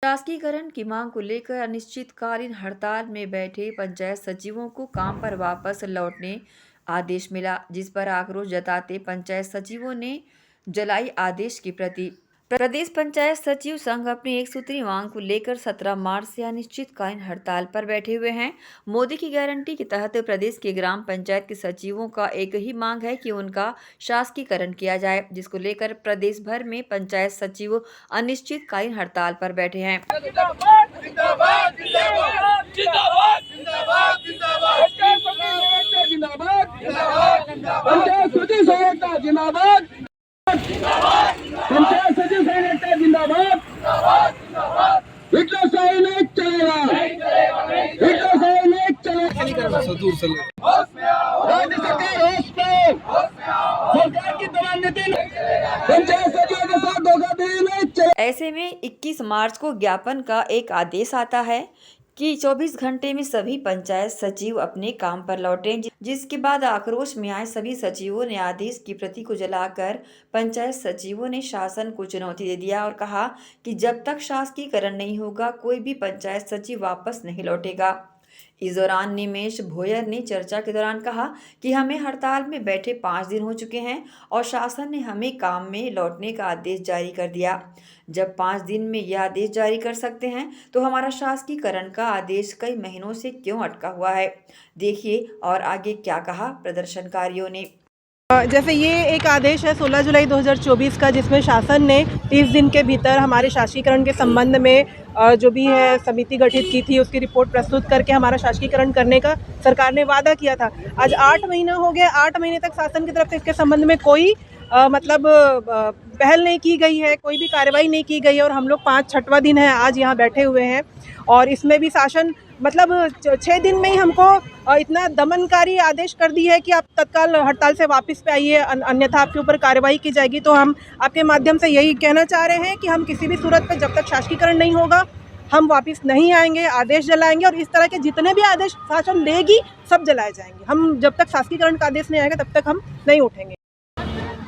शासकीकरण की मांग को लेकर अनिश्चितकालीन हड़ताल में बैठे पंचायत सचिवों को काम पर वापस लौटने आदेश मिला, जिस पर आक्रोश जताते पंचायत सचिवों ने जलाई आदेश की प्रति। प्रदेश पंचायत सचिव संघ अपनी एक सूत्री मांग को लेकर 17 मार्च से अनिश्चितकालीन हड़ताल पर बैठे हुए हैं। मोदी की गारंटी के तहत प्रदेश के ग्राम पंचायत के सचिवों का एक ही मांग है कि उनका शासकीकरण किया जाए, जिसको लेकर प्रदेश भर में पंचायत सचिव अनिश्चितकालीन हड़ताल पर बैठे हैं। जिंदाबाद जिंदाबाद जिंदाबाद जिंदाबाद जिंदाबाद जिंदाबाद जिंदाबाद जिंदाबाद पंचायत सचिव संघ जिंदाबाद पंचायत सचिव संघ जिंदाबाद हिटलरशाही नहीं चलेगा हिटलरशाही नहीं चलेगा राज्य सरकार होश में सरकार की दमन नीति पंचायत सचिवों के साथ धोखाधड़ी नहीं चलेगा। ऐसे में 21 मार्च को ज्ञापन का एक आदेश आता है कि 24 घंटे में सभी पंचायत सचिव अपने काम पर लौटें, जिसके बाद आक्रोश में आए सभी सचिवों ने आदेश की प्रति को जलाकर पंचायत सचिवों ने शासन को चुनौती दे दिया और कहा कि जब तक शासकीकरण नहीं होगा कोई भी पंचायत सचिव वापस नहीं लौटेगा। इस दौरान निमेश भोयर ने चर्चा के दौरान कहा कि हमें हड़ताल में बैठे 5 दिन हो चुके हैं और शासन ने हमें काम में लौटने का आदेश जारी कर दिया। जब 5 दिन में यह आदेश जारी कर सकते हैं तो हमारा शासकीकरण का आदेश कई महीनों से क्यों अटका हुआ है। देखिए और आगे क्या कहा प्रदर्शनकारियों ने। जैसे ये एक आदेश है 16 जुलाई 2024 का, जिसमें शासन ने 30 दिन के भीतर हमारे शासकीकरण के संबंध में जो भी है समिति गठित की थी उसकी रिपोर्ट प्रस्तुत करके हमारा शासकीकरण करने का सरकार ने वादा किया था। आज 8 महीना हो गया, 8 महीने तक शासन की तरफ से इसके संबंध में कोई पहल नहीं की गई है, कोई भी कार्रवाई नहीं की गई है और हम लोग 5-6वां दिन है आज यहाँ बैठे हुए हैं। और इसमें भी शासन 6 दिन में ही हमको इतना दमनकारी आदेश कर दी है कि आप तत्काल हड़ताल से वापस पे आइए, अन्यथा आपके ऊपर कार्रवाई की जाएगी। तो हम आपके माध्यम से यही कहना चाह रहे हैं कि हम किसी भी सूरत पे जब तक शासकीकरण नहीं होगा हम वापस नहीं आएंगे, आदेश जलाएंगे और इस तरह के जितने भी आदेश शासन देगी सब जलाए जाएंगे। हम जब तक शासकीकरण का आदेश नहीं आएगा तब तक हम नहीं उठेंगे।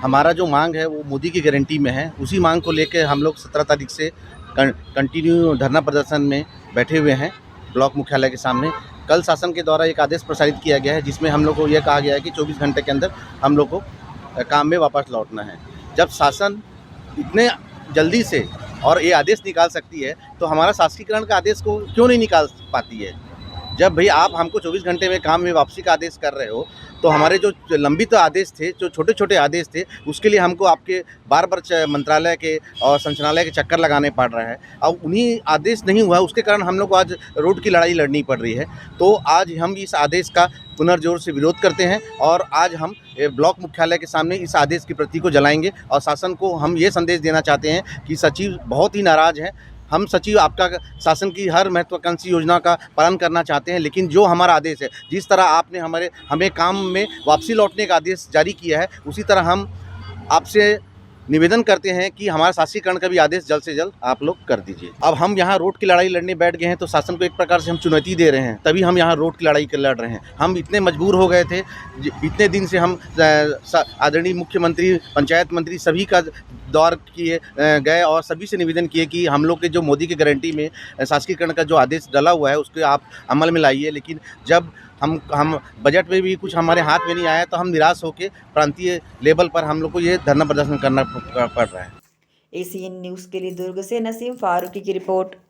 हमारा जो मांग है वो मोदी की गारंटी में है, उसी मांग को लेकर हम लोग 17 तारीख से कंटिन्यू धरना प्रदर्शन में बैठे हुए हैं ब्लॉक मुख्यालय के सामने। कल शासन के द्वारा एक आदेश प्रसारित किया गया है जिसमें हम लोग को यह कहा गया है कि 24 घंटे के अंदर हम लोग को काम में वापस लौटना है। जब शासन इतने जल्दी से और ये आदेश निकाल सकती है तो हमारा शासकीकरण का आदेश को क्यों नहीं निकाल पाती है। जब भाई आप हमको 24 घंटे में काम में वापसी का आदेश कर रहे हो तो हमारे जो लंबित आदेश थे, जो छोटे छोटे आदेश थे, उसके लिए हमको आपके बार बार मंत्रालय के और संचालनालय के चक्कर लगाने पड़ रहा है। अब उन्हीं आदेश नहीं हुआ, उसके कारण हम लोग को आज रोड की लड़ाई लड़नी पड़ रही है। तो आज हम इस आदेश का पुनर्जोर से विरोध करते हैं और आज हम ब्लॉक मुख्यालय के सामने इस आदेश की प्रति को जलाएंगे और शासन को हम ये संदेश देना चाहते हैं कि सचिव बहुत ही नाराज़ हैं। हम सचिव आपका शासन की हर महत्वाकांक्षी योजना का पालन करना चाहते हैं, लेकिन जो हमारा आदेश है, जिस तरह आपने हमें काम में वापसी लौटने का आदेश जारी किया है, उसी तरह हम आपसे निवेदन करते हैं कि हमारा शासकीकरण का भी आदेश जल्द से जल्द आप लोग कर दीजिए। अब हम यहाँ रोड की लड़ाई लड़ने बैठ गए हैं तो शासन को एक प्रकार से हम चुनौती दे रहे हैं, तभी हम यहाँ रोड की लड़ाई लड़ रहे हैं। हम इतने मजबूर हो गए थे, इतने दिन से हम आदरणीय मुख्यमंत्री, पंचायत मंत्री सभी का दौर किए गए और सभी से निवेदन किए कि हम लोग के जो मोदी की गारंटी में शासकीकरण का जो आदेश डला हुआ है उसको आप अमल में लाइए। लेकिन जब हम बजट में भी कुछ हमारे हाथ में नहीं आया तो हम निराश होकर प्रांतीय लेवल पर हम लोग को ये धरना प्रदर्शन करना पड़ रहा है। ACN न्यूज़ के लिए दुर्ग से नसीम फारूकी की रिपोर्ट।